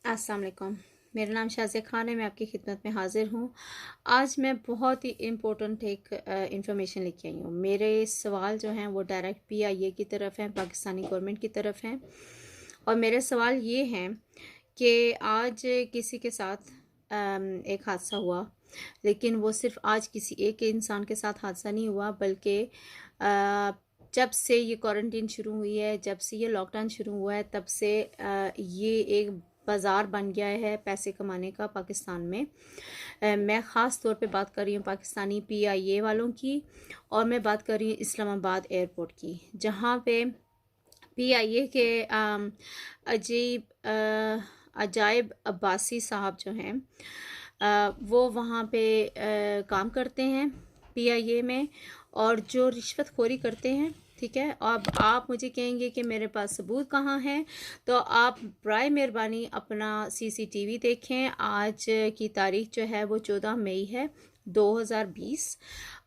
अस्सलाम वालेकुम। मेरा नाम शाज़िया ख़ान है, मैं आपकी खिदमत में हाज़िर हूँ। आज मैं बहुत ही इम्पोर्टेंट एक इंफॉर्मेशन लेके आई हूँ। मेरे सवाल जो हैं वो डायरेक्ट पीआईए की तरफ हैं, पाकिस्तानी गवर्नमेंट की तरफ हैं। और मेरे सवाल ये हैं कि आज किसी के साथ एक हादसा हुआ, लेकिन वो सिर्फ़ आज किसी एक इंसान के साथ हादसा नहीं हुआ, बल्कि जब से ये क्वारंटीन शुरू हुई है, जब से ये लॉकडाउन शुरू हुआ है, तब से ये एक बाज़ार बन गया है पैसे कमाने का पाकिस्तान में। मैं ख़ास तौर पे बात कर रही हूँ पाकिस्तानी पीआईए वालों की, और मैं बात कर रही हूँ इस्लामाबाद एयरपोर्ट की, जहाँ पे पीआईए के अजाइब अब्बासी साहब जो हैं वो वहाँ पे काम करते हैं पीआईए में, और जो रिश्वतखोरी करते हैं। ठीक है, अब आप मुझे कहेंगे कि मेरे पास सबूत कहाँ है, तो आप बराए मेहरबानी अपना सीसीटीवी देखें। आज की तारीख जो है वो 14 मई है 2020।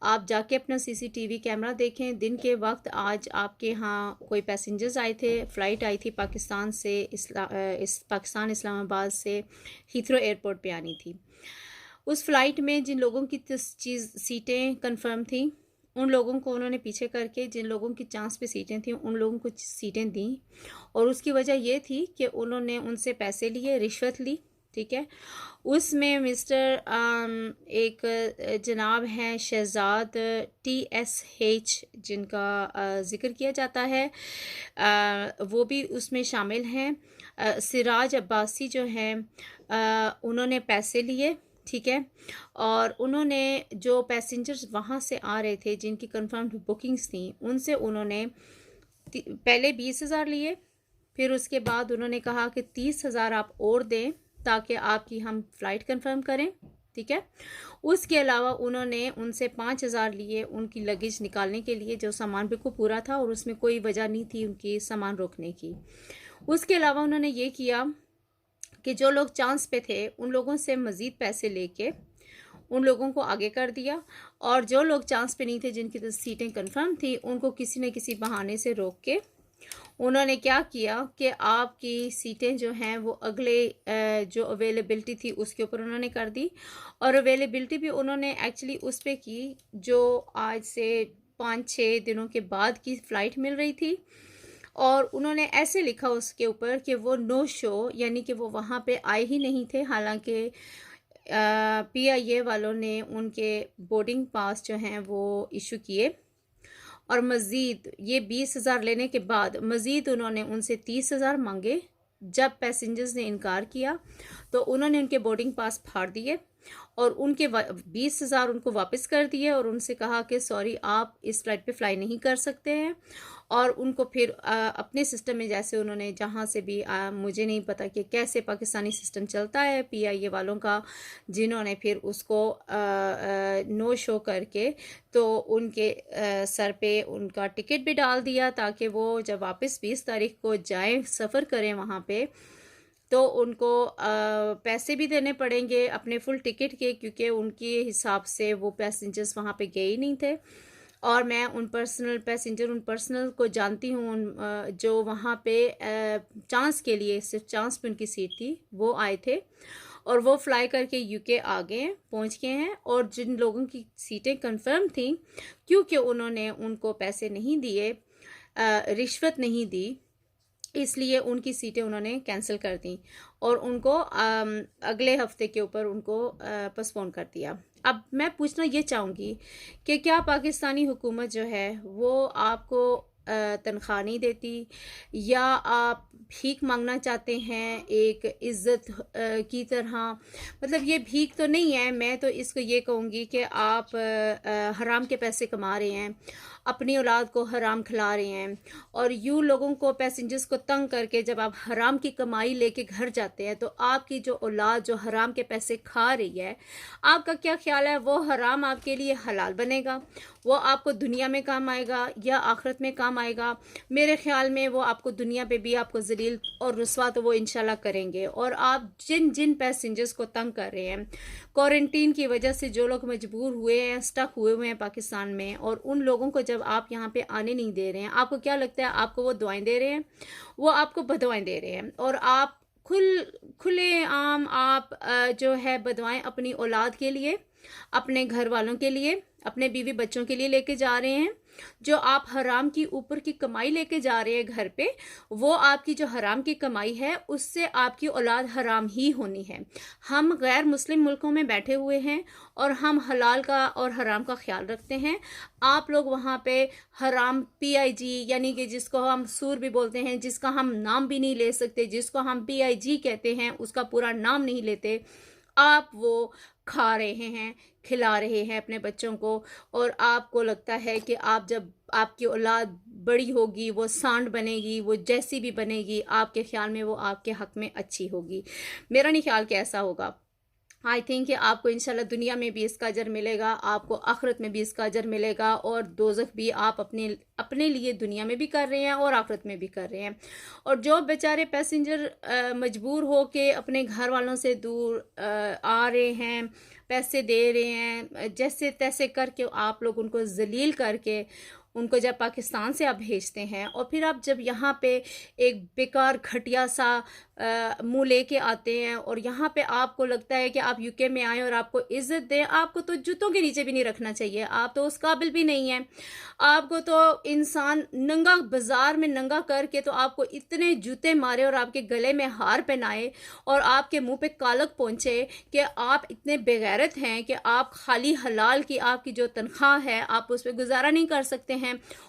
आप जाके अपना सीसीटीवी कैमरा देखें। दिन के वक्त आज आपके यहाँ कोई पैसेंजर्स आए थे, फ़्लाइट आई थी पाकिस्तान से पाकिस्तान इस्लामाबाद से हीथ्रो एयरपोर्ट पे आनी थी। उस फ़्लाइट में जिन लोगों की सीटें कंफर्म थी, उन लोगों को उन्होंने पीछे करके जिन लोगों की चांस पे सीटें थी उन लोगों को सीटें दी, और उसकी वजह ये थी कि उन्होंने उनसे पैसे लिए, रिश्वत ली। ठीक है, उसमें मिस्टर एक जनाब हैं शहजाद TSH, जिनका ज़िक्र किया जाता है, वो भी उसमें शामिल हैं। सिराज अब्बासी जो हैं उन्होंने पैसे लिए। ठीक है, और उन्होंने जो पैसेंजर्स वहाँ से आ रहे थे जिनकी कंफर्म्ड बुकिंग्स थी, उनसे उन्होंने पहले 20,000 लिए, फिर उसके बाद उन्होंने कहा कि 30,000 आप और दें ताकि आपकी हम फ़्लाइट कंफर्म करें। ठीक है, उसके अलावा उन्होंने उनसे 5,000 लिए उनकी लगेज निकालने के लिए, जो सामान बिल्कुल पूरा था और उसमें कोई वजह नहीं थी उनकी सामान रोकने की। उसके अलावा उन्होंने ये किया कि जो लोग चांस पे थे उन लोगों से मज़ीद पैसे लेके उन लोगों को आगे कर दिया, और जो लोग चांस पे नहीं थे, जिनकी तो सीटें कंफर्म थी, उनको किसी न किसी बहाने से रोक के उन्होंने क्या किया कि आपकी सीटें जो हैं वो अगले जो अवेलेबिलिटी थी उसके ऊपर उन्होंने कर दी। और अवेलेबिलिटी भी उन्होंने एक्चुअली उस पर की जो आज से 5-6 दिनों के बाद की फ़्लाइट मिल रही थी, और उन्होंने ऐसे लिखा उसके ऊपर कि वो नो शो, यानी कि वो वहाँ पे आए ही नहीं थे। हालांकि पीआईए वालों ने उनके बोर्डिंग पास जो हैं वो इशू किए, और मज़ीद ये 20,000 लेने के बाद मज़ीद उन्होंने उनसे 30,000 मांगे। जब पैसेंजर्स ने इनकार किया तो उन्होंने उनके बोर्डिंग पास फाड़ दिए और उनके 20,000 उनको वापस कर दिए, और उनसे कहा कि सॉरी, आप इस फ्लाइट पे फ्लाई नहीं कर सकते हैं। और उनको फिर अपने सिस्टम में, जैसे उन्होंने जहाँ से भी मुझे नहीं पता कि कैसे पाकिस्तानी सिस्टम चलता है पीआईए वालों का, जिन्होंने फिर उसको नो शो करके तो उनके सर पे उनका टिकट भी डाल दिया, ताकि वो जब वापस 20 तारीख को जाएं, सफ़र करें वहाँ पे, तो उनको पैसे भी देने पड़ेंगे अपने फुल टिकट के, क्योंकि उनके हिसाब से वो पैसेंजर्स वहाँ पे गए ही नहीं थे। और मैं उन पर्सनल को जानती हूँ, जो वहाँ पे चांस के लिए, सिर्फ चांस पे उनकी सीट थी, वो आए थे और वो फ्लाई करके यूके आ गए हैं, पहुँच गए हैं। और जिन लोगों की सीटें कंफर्म थी, क्योंकि उन्होंने उनको पैसे नहीं दिए, रिश्वत नहीं दी, इसलिए उनकी सीटें उन्होंने कैंसिल कर दी और उनको अगले हफ्ते के ऊपर उनको पोस्टपोन कर दिया। अब मैं पूछना ये चाहूँगी कि क्या पाकिस्तानी हुकूमत जो है वो आपको तनख्वाह नहीं देती, या आप भीख मांगना चाहते हैं एक इज़्ज़त की तरह? मतलब ये भीख तो नहीं है, मैं तो इसको ये कहूँगी कि आप हराम के पैसे कमा रहे हैं, अपनी औलाद को हराम खिला रहे हैं, और यूँ लोगों को, पैसेंजर्स को तंग करके जब आप हराम की कमाई लेके घर जाते हैं, तो आपकी जो औलाद जो हराम के पैसे खा रही है, आपका क्या ख्याल है, वो हराम आपके लिए हलाल बनेगा? वो आपको दुनिया में काम आएगा या आखिरत में काम आएगा? मेरे ख्याल में वो आपको दुनिया पे भी आपको जलील और रुस्वा तो वो इंशाल्लाह करेंगे। और आप जिन जिन पैसेंजर्स को तंग कर रहे हैं, क्वारंटीन की वजह से जो लोग मजबूर हुए हैं, स्टक हुए हैं पाकिस्तान में, और उन लोगों को जब आप यहाँ पे आने नहीं दे रहे हैं, आपको क्या लगता है आपको वो दुआएं दे रहे हैं? वो आपको बदुआएं दे रहे हैं। और आप खुले आम आप जो है बदवाएं अपनी औलाद के लिए, अपने घर वालों के लिए, अपने बीवी बच्चों के लिए लेके जा रहे हैं। जो आप हराम की ऊपर की कमाई लेके जा रहे हैं घर पे, वो आपकी जो हराम की कमाई है उससे आपकी औलाद हराम ही होनी है। हम गैर मुस्लिम मुल्कों में बैठे हुए हैं और हम हलाल का और हराम का ख्याल रखते हैं। आप लोग वहाँ पे हराम PIG यानी कि जिसको हम सूर भी बोलते हैं, जिसका हम नाम भी नहीं ले सकते, जिसको हम PIG कहते हैं, उसका पूरा नाम नहीं लेते, आप वो खा रहे हैं, खिला रहे हैं अपने बच्चों को। और आपको लगता है कि आप जब आपकी औलाद बड़ी होगी, वो सांड बनेगी, वो जैसी भी बनेगी, आपके ख्याल में वो आपके हक में अच्छी होगी। मेरा नहीं ख्याल कि ऐसा होगा। आई थिंक कि आपको इंशाल्लाह दुनिया में भी इसका अजर मिलेगा, आपको आखिरत में भी इसका अजर मिलेगा, और दोज़ख भी आप अपने लिए दुनिया में भी कर रहे हैं और आखिरत में भी कर रहे हैं। और जो बेचारे पैसेंजर मजबूर हो के अपने घर वालों से दूर आ रहे हैं, पैसे दे रहे हैं, जैसे तैसे करके आप लोग उनको जलील करके उनको जब पाकिस्तान से आप भेजते हैं, और फिर आप जब यहाँ पे एक बेकार घटिया सा मुंह लेके आते हैं, और यहाँ पे आपको लगता है कि आप UK में आए और आपको इज्जत दें, आपको तो जूतों के नीचे भी नहीं रखना चाहिए, आप तो उस काबिल भी नहीं हैं। आपको तो इंसान नंगा बाजार में नंगा करके तो आपको इतने जूते मारे और आपके गले में हार पहनाए और आपके मुंह पे कालक पहुंचे कि आप इतने बेगैरत हैं कि आप खाली हलाल की आपकी जो तनख्वाह है आप उस पर गुजारा नहीं कर सकते हैं।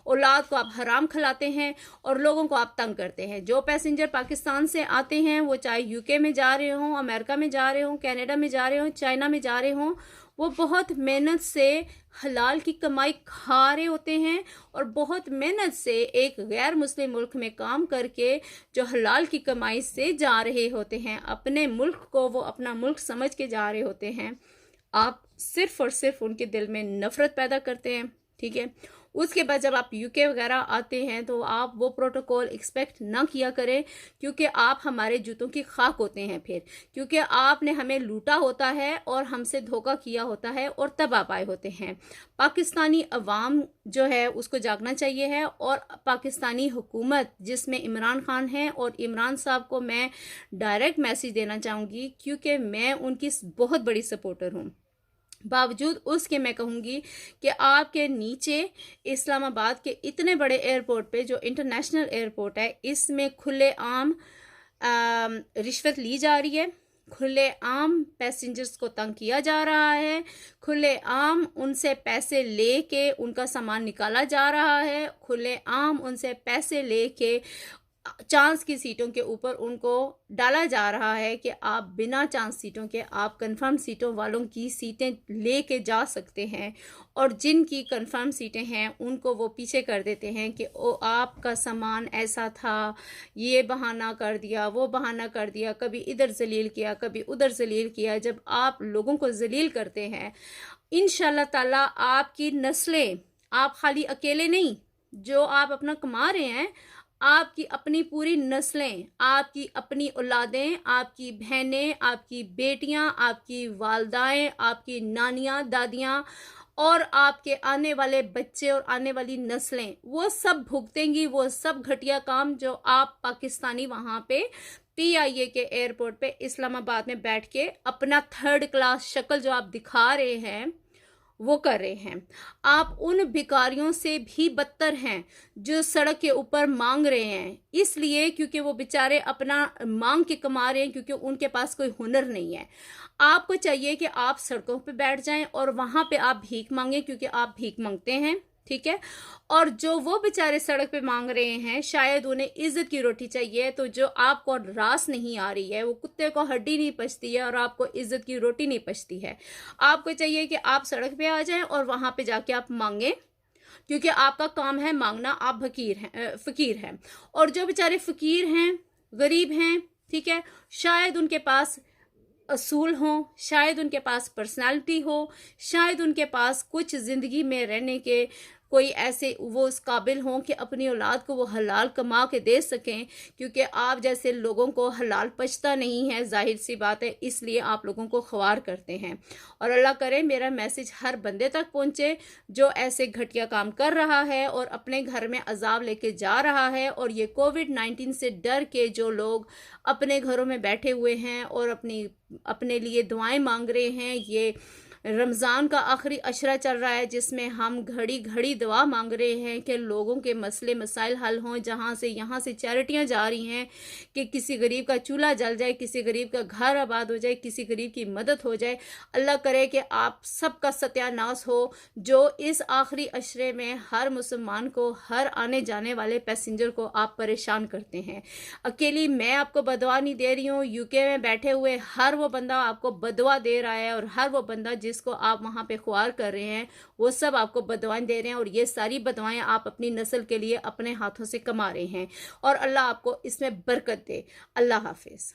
औलाद को आप हराम खिलाते हैं और लोगों को आप तंग करते हैं। जो पैसेंजर पाकिस्तान से आते हैं, वो चाहे UK में जा रहे हों, अमेरिका में जा रहे हों, कनाडा में जा रहे हों, चाइना में जा रहे हों, वो बहुत मेहनत से हलाल की कमाई खा रहे होते हैं और बहुत मेहनत से एक गैर मुस्लिम मुल्क में काम करके जो हलाल की कमाई से जा रहे होते हैं, अपने मुल्क को वो अपना मुल्क समझ के जा रहे होते हैं। आप सिर्फ और सिर्फ उनके दिल में नफरत पैदा करते हैं, ठीक है। उसके बाद जब आप UK वगैरह आते हैं तो आप वो प्रोटोकॉल एक्सपेक्ट ना किया करें, क्योंकि आप हमारे जूतों की खाक होते हैं फिर, क्योंकि आपने हमें लूटा होता है और हमसे धोखा किया होता है और तब आप आए होते हैं। पाकिस्तानी अवाम जो है उसको जागना चाहिए है, और पाकिस्तानी हुकूमत जिसमें इमरान खान है, और इमरान साहब को मैं डायरेक्ट मैसेज देना चाहूँगी क्योंकि मैं उनकी बहुत बड़ी सपोर्टर हूँ। बावजूद उसके मैं कहूँगी कि आपके नीचे इस्लामाबाद के इतने बड़े एयरपोर्ट पे जो इंटरनेशनल एयरपोर्ट है, इसमें खुले आम रिश्वत ली जा रही है, खुले आम पैसेंजर्स को तंग किया जा रहा है, खुले आम उनसे पैसे लेके उनका सामान निकाला जा रहा है, खुले आम उनसे पैसे लेके चांस की सीटों के ऊपर उनको डाला जा रहा है कि आप बिना चांस सीटों के आप कंफर्म सीटों वालों की सीटें लेके जा सकते हैं, और जिनकी कंफर्म सीटें हैं उनको वो पीछे कर देते हैं कि ओ आपका सामान ऐसा था, ये बहाना कर दिया, वो बहाना कर दिया, कभी इधर जलील किया, कभी उधर जलील किया। जब आप लोगों को जलील करते हैं, इंशाल्लाह ताला आपकी नस्लें, आप खाली अकेले नहीं जो आप अपना कमा रहे हैं, आपकी अपनी पूरी नस्लें, आपकी औलादें, आपकी बहनें, आपकी बेटियां, आपकी वालदाएं, आपकी नानियां, दादियां और आपके आने वाले बच्चे और आने वाली नस्लें, वो सब भुगतेंगी वो सब घटिया काम जो आप पाकिस्तानी वहाँ पे PIA के एयरपोर्ट पे इस्लामाबाद में बैठ के अपना थर्ड क्लास शक्ल जो आप दिखा रहे हैं वो कर रहे हैं। आप उन भिखारियों से भी बदतर हैं जो सड़क के ऊपर मांग रहे हैं, इसलिए क्योंकि वो बेचारे अपना मांग के कमा रहे हैं, क्योंकि उनके पास कोई हुनर नहीं है। आपको चाहिए कि आप सड़कों पे बैठ जाएं और वहां पे आप भीख मांगें, क्योंकि आप भीख मांगते हैं, ठीक है। और जो वो बेचारे सड़क पे मांग रहे हैं, शायद उन्हें इज्जत की रोटी चाहिए, तो जो आपको रास नहीं आ रही है, वो कुत्ते को हड्डी नहीं पचती है और आपको इज्जत की रोटी नहीं पचती है। आपको चाहिए कि आप सड़क पे आ जाएं और वहां पे जाके आप मांगें, क्योंकि आपका काम है मांगना, आप फकीर हैं। और जो बेचारे फकीर हैं, गरीब हैं, ठीक है, शायद उनके पास असूल हो, शायद उनके पास पर्सनालिटी हो, शायद उनके पास कुछ ज़िंदगी में रहने के कोई ऐसे वो उस काबिल हों कि अपनी औलाद को वो हलाल कमा के दे सकें, क्योंकि आप जैसे लोगों को हलाल पचता नहीं है, ज़ाहिर सी बात है, इसलिए आप लोगों को ख्वार करते हैं। और अल्लाह करे मेरा मैसेज हर बंदे तक पहुँचे जो ऐसे घटिया काम कर रहा है और अपने घर में अजाब लेके जा रहा है। और ये कोविड-19 से डर के जो लोग अपने घरों में बैठे हुए हैं और अपने लिए दुआएं मांग रहे हैं, ये रमज़ान का आखिरी अशरा चल रहा है जिसमें हम घड़ी घड़ी दुआ मांग रहे हैं कि लोगों के मसले मसाइल हल हों। जहाँ से यहाँ से चैरिटियाँ जा रही हैं कि किसी गरीब का चूल्हा जल जाए, किसी गरीब का घर आबाद हो जाए, किसी गरीब की मदद हो जाए। अल्लाह करे कि आप सबका सत्यानाश हो जो इस आखिरी अशरे में हर मुसलमान को, हर आने जाने वाले पैसेंजर को आप परेशान करते हैं। अकेली मैं आपको बदुआ नहीं दे रही हूँ, यूके में बैठे हुए हर वो बंदा आपको बदुआ दे रहा है और हर वो बंदा जिसको आप वहाँ पे ख्वार कर रहे हैं वो सब आपको बदुआएं दे रहे हैं। और ये सारी बदुआएं आप अपनी नस्ल के लिए अपने हाथों से कमा रहे हैं और अल्लाह आपको इसमें बरकत दे। अल्लाह हाफिज़।